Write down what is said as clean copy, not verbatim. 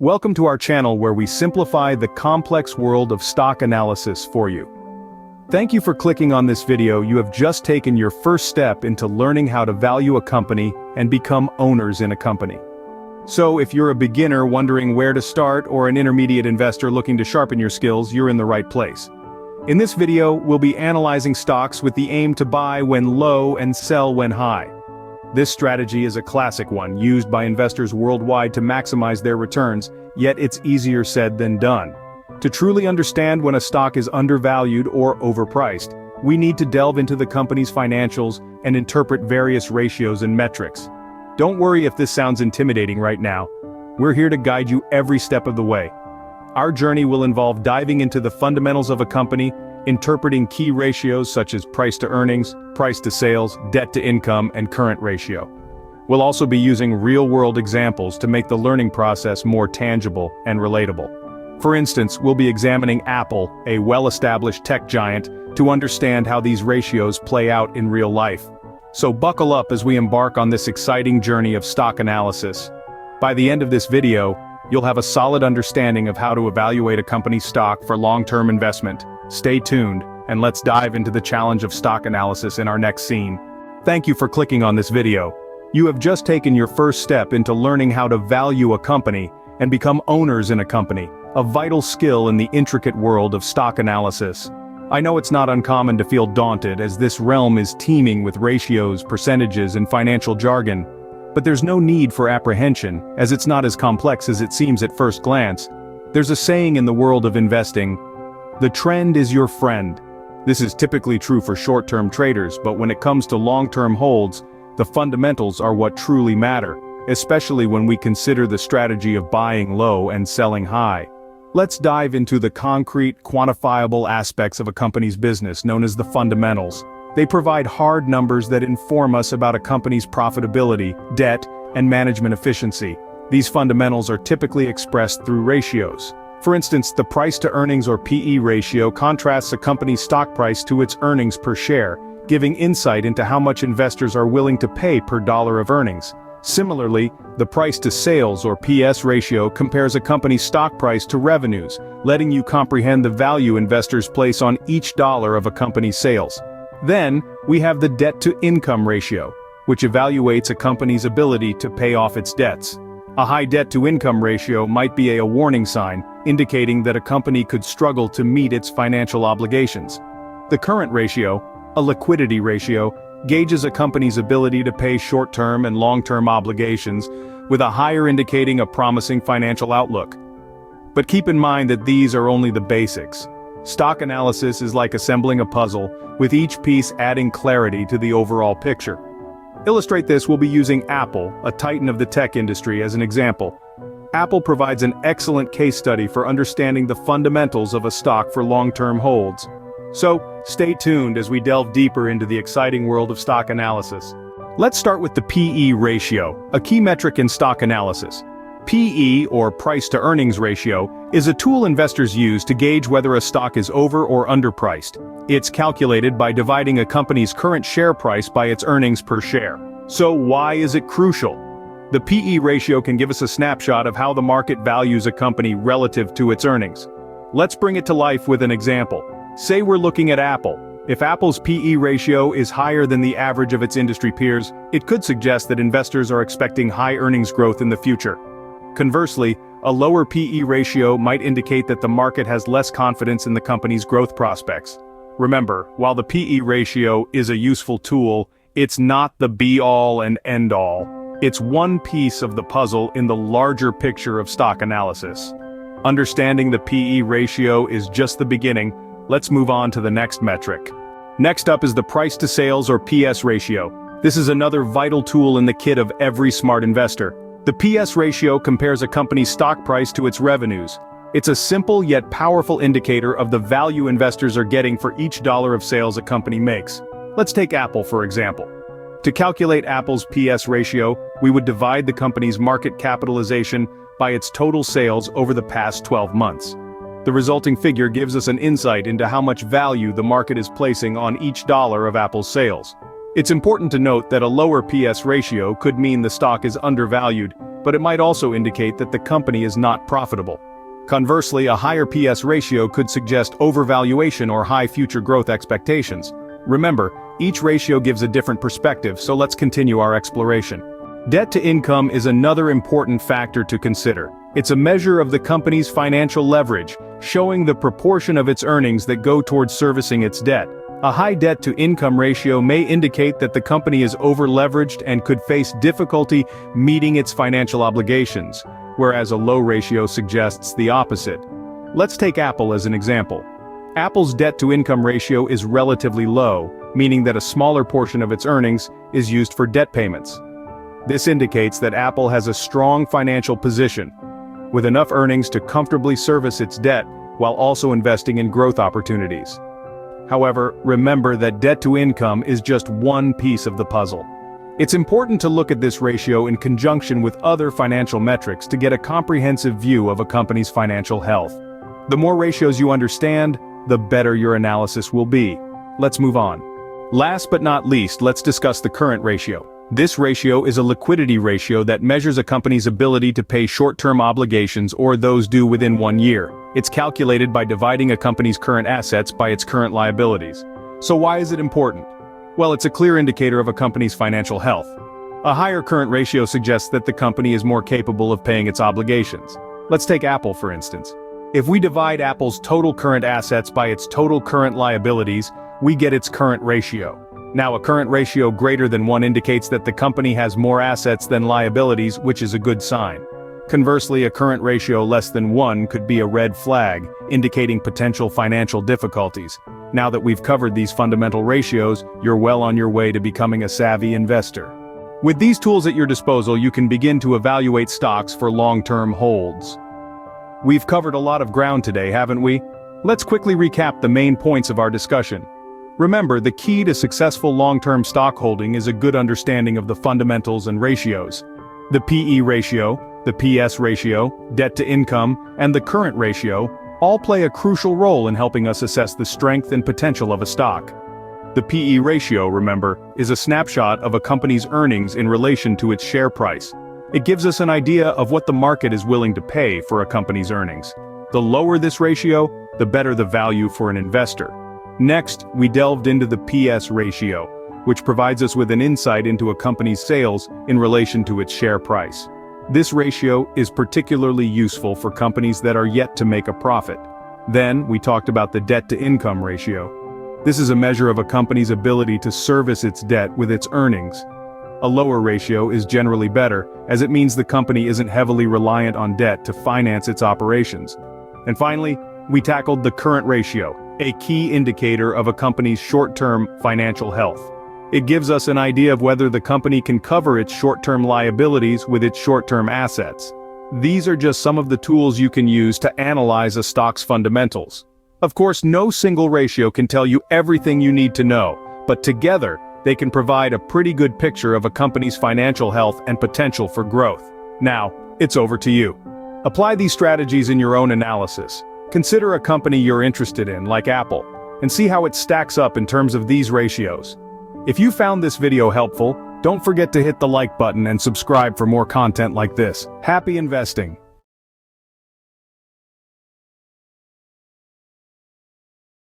Welcome to our channel where we simplify the complex world of stock analysis for you. Thank you for clicking on this video. You have just taken your first step into learning how to value a company and become owners in a company. So if you're a beginner wondering where to start or an intermediate investor looking to sharpen your skills, you're in the right place. In this video, we'll be analyzing stocks with the aim to buy when low and sell when high. This strategy is a classic one used by investors worldwide to maximize their returns, yet it's easier said than done. To truly understand when a stock is undervalued or overpriced, we need to delve into the company's financials and interpret various ratios and metrics. Don't worry if this sounds intimidating right now. We're here to guide you every step of the way. Our journey will involve diving into the fundamentals of a company, interpreting key ratios such as price to earnings, price to sales, debt to income, and current ratio. We'll also be using real-world examples to make the learning process more tangible and relatable. For instance, we'll be examining Apple, a well-established tech giant, to understand how these ratios play out in real life. So buckle up as we embark on this exciting journey of stock analysis. By the end of this video, you'll have a solid understanding of how to evaluate a company's stock for long-term investment. Stay tuned, and let's dive into the challenge of stock analysis in our next scene. Thank you for clicking on this video. You have just taken your first step into learning how to value a company and become owners in a company, a vital skill in the intricate world of stock analysis. I know it's not uncommon to feel daunted as this realm is teeming with ratios, percentages, and financial jargon. But there's no need for apprehension, as it's not as complex as it seems at first glance. There's a saying in the world of investing: the trend is your friend. This is typically true for short-term traders, but when it comes to long-term holds, the fundamentals are what truly matter, especially when we consider the strategy of buying low and selling high. Let's dive into the concrete, quantifiable aspects of a company's business known as the fundamentals. They provide hard numbers that inform us about a company's profitability, debt, and management efficiency. These fundamentals are typically expressed through ratios. For instance, the price-to-earnings or PE ratio contrasts a company's stock price to its earnings per share, giving insight into how much investors are willing to pay per dollar of earnings. Similarly, the price-to-sales or PS ratio compares a company's stock price to revenues, letting you comprehend the value investors place on each dollar of a company's sales. Then, we have the debt-to-income ratio, which evaluates a company's ability to pay off its debts. A high debt-to-income ratio might be a warning sign, indicating that a company could struggle to meet its financial obligations. The current ratio, a liquidity ratio, gauges a company's ability to pay short-term and long-term obligations, with a higher indicating a promising financial outlook. But keep in mind that these are only the basics. Stock analysis is like assembling a puzzle, with each piece adding clarity to the overall picture. To illustrate this, we'll be using Apple, a titan of the tech industry, as an example. Apple provides an excellent case study for understanding the fundamentals of a stock for long-term holds. So, stay tuned as we delve deeper into the exciting world of stock analysis. Let's start with the PE ratio, a key metric in stock analysis. PE, or price-to-earnings ratio, is a tool investors use to gauge whether a stock is over or underpriced. It's calculated by dividing a company's current share price by its earnings per share. So why is it crucial? The PE ratio can give us a snapshot of how the market values a company relative to its earnings. Let's bring it to life with an example. Say we're looking at Apple. If Apple's PE ratio is higher than the average of its industry peers, it could suggest that investors are expecting high earnings growth in the future. Conversely, a lower PE ratio might indicate that the market has less confidence in the company's growth prospects. Remember, while the PE ratio is a useful tool, it's not the be-all and end-all. It's one piece of the puzzle in the larger picture of stock analysis. Understanding the PE ratio is just the beginning. Let's move on to the next metric. Next up is the price-to-sales or PS ratio. This is another vital tool in the kit of every smart investor. The PS ratio compares a company's stock price to its revenues. It's a simple yet powerful indicator of the value investors are getting for each dollar of sales a company makes. Let's take Apple for example. To calculate Apple's PS ratio, we would divide the company's market capitalization by its total sales over the past 12 months. The resulting figure gives us an insight into how much value the market is placing on each dollar of Apple's sales. It's important to note that a lower PS ratio could mean the stock is undervalued, but it might also indicate that the company is not profitable. Conversely, a higher PS ratio could suggest overvaluation or high future growth expectations. Remember, each ratio gives a different perspective, so let's continue our exploration. Debt to income is another important factor to consider. It's a measure of the company's financial leverage, showing the proportion of its earnings that go towards servicing its debt. A high debt-to-income ratio may indicate that the company is over-leveraged and could face difficulty meeting its financial obligations, whereas a low ratio suggests the opposite. Let's take Apple as an example. Apple's debt-to-income ratio is relatively low, meaning that a smaller portion of its earnings is used for debt payments. This indicates that Apple has a strong financial position, with enough earnings to comfortably service its debt while also investing in growth opportunities. However, remember that debt to income is just one piece of the puzzle. It's important to look at this ratio in conjunction with other financial metrics to get a comprehensive view of a company's financial health. The more ratios you understand, the better your analysis will be. Let's move on. Last but not least, let's discuss the current ratio. This ratio is a liquidity ratio that measures a company's ability to pay short-term obligations or those due within 1 year. It's calculated by dividing a company's current assets by its current liabilities. So why is it important? Well, it's a clear indicator of a company's financial health. A higher current ratio suggests that the company is more capable of paying its obligations. Let's take Apple for instance. If we divide Apple's total current assets by its total current liabilities, we get its current ratio. Now, a current ratio greater than 1 indicates that the company has more assets than liabilities, which is a good sign. Conversely, a current ratio less than 1 could be a red flag, indicating potential financial difficulties. Now that we've covered these fundamental ratios, you're well on your way to becoming a savvy investor. With these tools at your disposal, you can begin to evaluate stocks for long-term holds. We've covered a lot of ground today, haven't we? Let's quickly recap the main points of our discussion. Remember, the key to successful long-term stock holding is a good understanding of the fundamentals and ratios. The PE ratio, the PS ratio, debt to income, and the current ratio all play a crucial role in helping us assess the strength and potential of a stock. The PE ratio, remember, is a snapshot of a company's earnings in relation to its share price. It gives us an idea of what the market is willing to pay for a company's earnings. The lower this ratio, the better the value for an investor. Next, we delved into the PS ratio, which provides us with an insight into a company's sales in relation to its share price. This ratio is particularly useful for companies that are yet to make a profit. Then, we talked about the debt-to-income ratio. This is a measure of a company's ability to service its debt with its earnings. A lower ratio is generally better, as it means the company isn't heavily reliant on debt to finance its operations. And finally, we tackled the current ratio, a key indicator of a company's short-term financial health. It gives us an idea of whether the company can cover its short-term liabilities with its short-term assets. These are just some of the tools you can use to analyze a stock's fundamentals. Of course, no single ratio can tell you everything you need to know, but together, they can provide a pretty good picture of a company's financial health and potential for growth. Now, it's over to you. Apply these strategies in your own analysis. Consider a company you're interested in, like Apple, and see how it stacks up in terms of these ratios. If you found this video helpful, don't forget to hit the like button and subscribe for more content like this. Happy investing!